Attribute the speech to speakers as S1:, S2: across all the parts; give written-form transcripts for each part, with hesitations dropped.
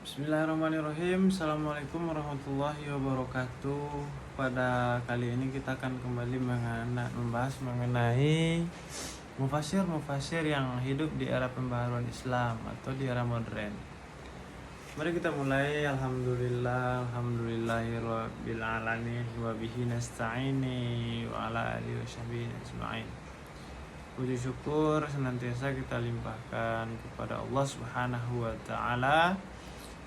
S1: Bismillahirrahmanirrahim. Assalamualaikum warahmatullahi wabarakatuh. Pada kali ini kita akan kembali membahas mengenai mufasir yang hidup di era pembaharuan Islam atau di era modern. Mari kita mulai. Alhamdulillahirabbil alamin wa bihi nasta'ini wa ala alihi washabihi ajma'in. Puji syukur senantiasa kita limpahkan kepada Allah Subhanahu wa taala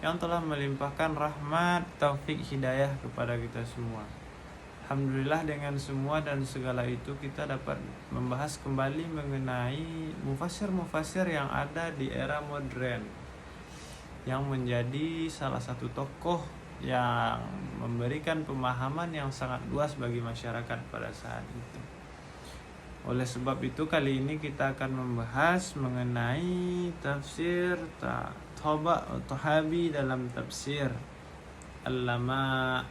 S1: yang telah melimpahkan rahmat, taufik, hidayah kepada kita semua. Alhamdulillah, dengan semua dan segala itu kita dapat membahas kembali mengenai mufasir yang ada di era modern, yang menjadi salah satu tokoh yang memberikan pemahaman yang sangat luas bagi masyarakat pada saat itu. Oleh sebab itu kali ini kita akan membahas mengenai tafsir Tahabi dalam tafsir Allamah.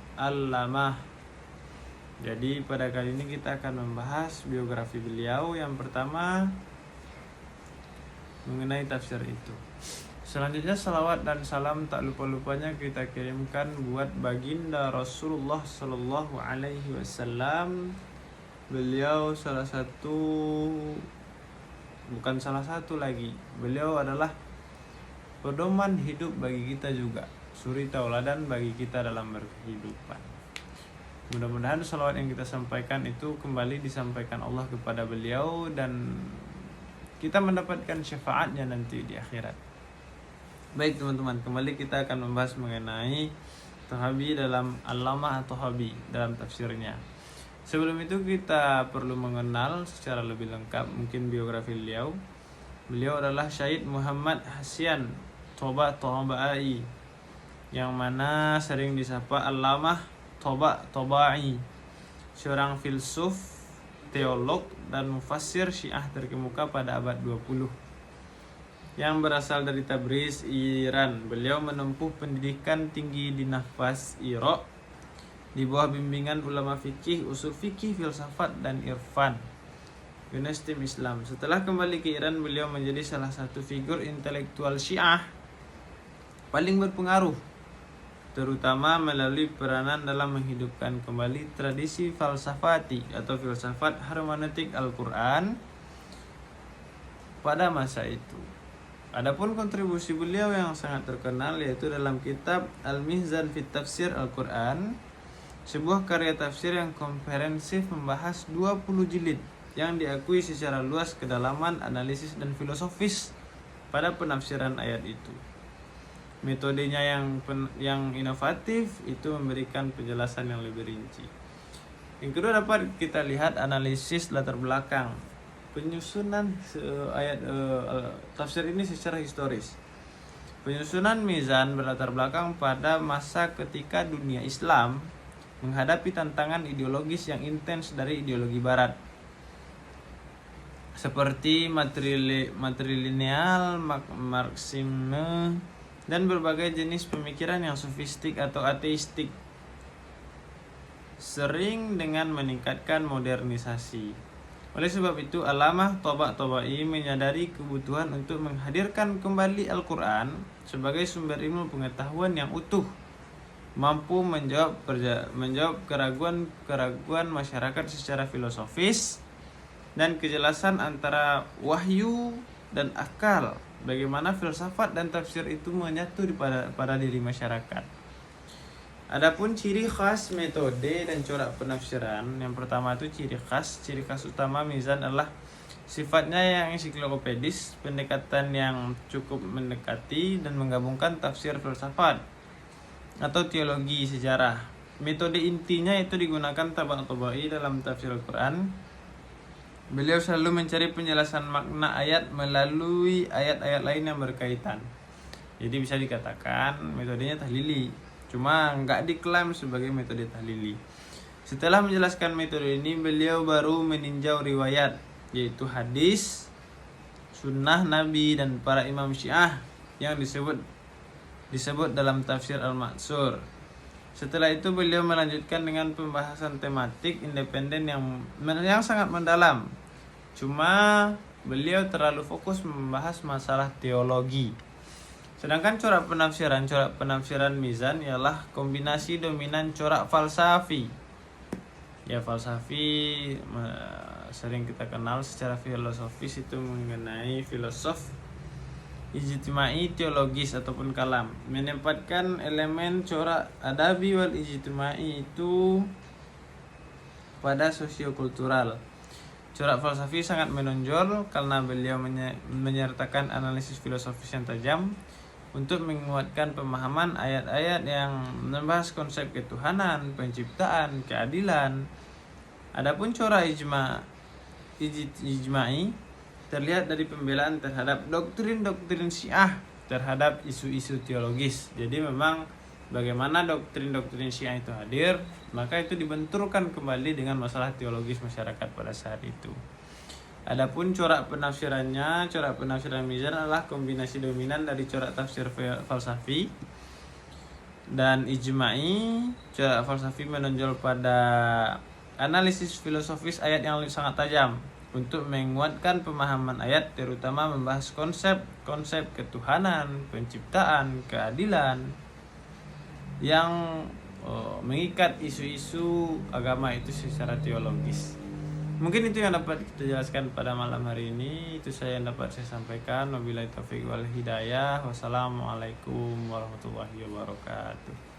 S1: Jadi pada kali ini kita akan membahas biografi beliau. Yang pertama mengenai tafsir itu. Selanjutnya salawat dan salam tak lupa-lupanya kita kirimkan buat baginda Rasulullah Sallallahu Alaihi Wasallam. Beliau beliau adalah pedoman hidup bagi kita juga, suri tauladan bagi kita dalam berkehidupan. Mudah-mudahan salawat yang kita sampaikan itu kembali disampaikan Allah kepada beliau dan kita mendapatkan syafaatnya nanti di akhirat. Baik teman-teman, kembali kita akan membahas mengenai Tahabi dalam Allamah atau Tahabi dalam tafsirnya. Sebelum itu kita perlu mengenal secara lebih lengkap mungkin biografi beliau. Beliau adalah Syahid Muhammad Hasyan Tabai, yang mana sering disapa Allamah Tabai, seorang filsuf, teolog dan mufassir Syiah terkemuka pada abad 20 yang berasal dari Tabriz, Iran. Beliau menempuh pendidikan tinggi di Nafas, Irak, di bawah bimbingan ulama fikih, usul fikih, filsafat dan irfan Universiti Islam. Setelah kembali ke Iran, beliau menjadi salah satu figur intelektual Syiah paling berpengaruh, terutama melalui peranan dalam menghidupkan kembali tradisi falsafati atau filsafat hermeneutik Al-Quran pada masa itu. Adapun kontribusi beliau yang sangat terkenal yaitu dalam kitab Al-Mizan fi Tafsir Al-Quran, sebuah karya tafsir yang komprehensif membahas 20 jilid yang diakui secara luas kedalaman, analisis dan filosofis pada penafsiran ayat itu. Metodenya yang inovatif itu memberikan penjelasan yang lebih rinci. Yang kedua, dapat kita lihat analisis latar belakang penyusunan tafsir ini secara historis. Penyusunan Mizan berlatar belakang pada masa ketika dunia Islam menghadapi tantangan ideologis yang intens dari ideologi barat, seperti matrilineal, marxisme, dan berbagai jenis pemikiran yang sofistik atau ateistik, sering dengan meningkatkan modernisasi. Oleh sebab itu, Allamah Tabai menyadari kebutuhan untuk menghadirkan kembali Al-Quran sebagai sumber ilmu pengetahuan yang utuh, mampu menjawab keraguan masyarakat secara filosofis dan kejelasan antara wahyu dan akal. Bagaimana filsafat dan tafsir itu menyatu pada diri masyarakat. Adapun ciri khas metode dan corak penafsiran, yang pertama itu ciri khas utama Mizan adalah sifatnya yang ensiklopedis, pendekatan yang cukup mendekati dan menggabungkan tafsir filsafat atau teologi sejarah. Metode intinya itu digunakan Tabai dalam tafsir Al-Quran. Beliau selalu mencari penjelasan makna ayat melalui ayat-ayat lain yang berkaitan. Jadi bisa dikatakan metodenya tahlili, cuma nggak diklaim sebagai metode tahlili. Setelah menjelaskan metode ini, beliau baru meninjau riwayat, yaitu hadis, sunnah Nabi dan para imam Syiah yang disebut dalam tafsir Al-Mansur. Setelah itu beliau melanjutkan dengan pembahasan tematik independen yang sangat mendalam. Cuma beliau terlalu fokus membahas masalah teologi. Sedangkan corak penafsiran mizan ialah kombinasi dominan corak falsafi. Ya, falsafi sering kita kenal secara filosofis itu mengenai filosof ijtimai teologis ataupun kalam, menempatkan elemen corak adabi wal ijtimai itu pada sosiokultural. Corak falsafi sangat menonjol karena beliau menyertakan analisis filosofis yang tajam untuk menguatkan pemahaman ayat-ayat yang membahas konsep ketuhanan, penciptaan, keadilan. Adapun corak ijma'i terlihat dari pembelaan terhadap doktrin-doktrin Syiah terhadap isu-isu teologis. Jadi memang bagaimana doktrin-doktrin Syiah itu hadir, maka itu dibenturkan kembali dengan masalah teologis masyarakat pada saat itu. Adapun corak penafsiran mizan adalah kombinasi dominan dari corak tafsir falsafi dan ijma'i. Corak falsafi menonjol pada analisis filosofis ayat yang sangat tajam untuk menguatkan pemahaman ayat, terutama membahas konsep ketuhanan, penciptaan, keadilan yang mengikat isu-isu agama itu secara teologis. Mungkin itu yang dapat kita jelaskan pada malam hari ini. Itu yang dapat saya sampaikan. Wabillahi taufiq wal hidayah. Wassalamualaikum warahmatullahi wabarakatuh.